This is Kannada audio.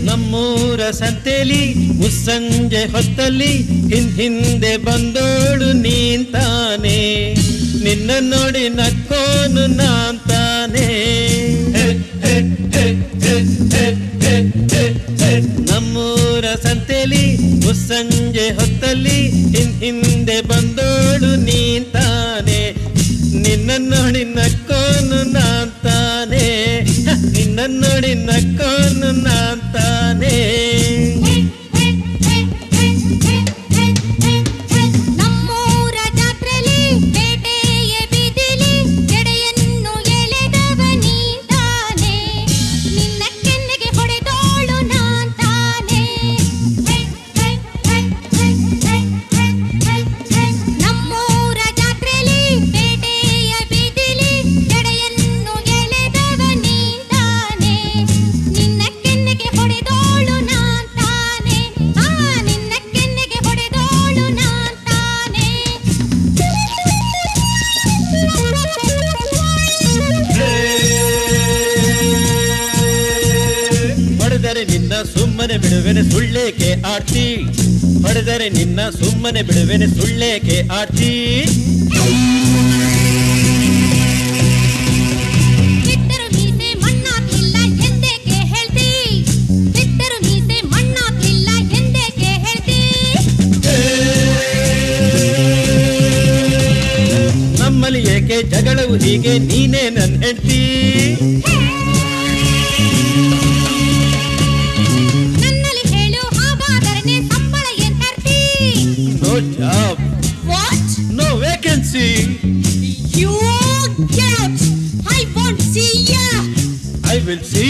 ನಮ್ಮೂರ ಸಂತೆಲಿ ಮುಸ್ಸಂಜೆ ಹೊತ್ತಲ್ಲಿ ಹಿಂದೆ ಬಂದೋಳು ನೀಂತಾನೆ, ನಿನ್ನ ನೋಡಿ ನಕ್ಕೋನು ನಾಂತಾನೆ. ನಮ್ಮೂರ ಸಂತೆಲಿ ಮುಸ್ಸಂಜೆ ಹೊತ್ತಲ್ಲಿ ಹಿಂದೆ ಬಂದೋಳು ನೀಂತಾನೆ, ನಿನ್ನ ನೋಡಿ ನಕ್ಕೋನು ನಾಂತಾನೆ, ನಿನ್ನ ನೋಡಿ ನಕ್ಕೋನು ನಾಂತಾನೆ. ಹೊಡೆದರೆ ನಿನ್ನ ಸುಮ್ಮನೆ ಬಿಡುವೆನೆ ಸುಳ್ಳೇಕೆ ಆಡ್ತಿ, ಹೊಡೆದರೆ ನಿನ್ನ ಸುಮ್ಮನೆ ಬಿಡುವೆನೆ ಸುಳ್ಳೇಕೆ ಆಡ್ತಿ. ಬಿಟ್ಟರು ಮೀಸೆ ಮಣ್ಣಾಗ್ಲಿಲ್ಲ ಎಂದೇಕೆ ಹೇಳ್ತಿ, ಬಿಟ್ಟರು ಮೀಸೆ ಮಣ್ಣಾಗ್ಲಿಲ್ಲ ಎಂದೇಕೆ ಹೇಳ್ತಿ. ನಮ್ಮಲ್ಲಿ ಏಕೆ ಜಗಳವು ಹೀಗೆ, ನೀನೇ ನನ್ನ ಹೆಂಡ್ತಿ. No job. What? No vacancy. You get out. I won't see ya. I will see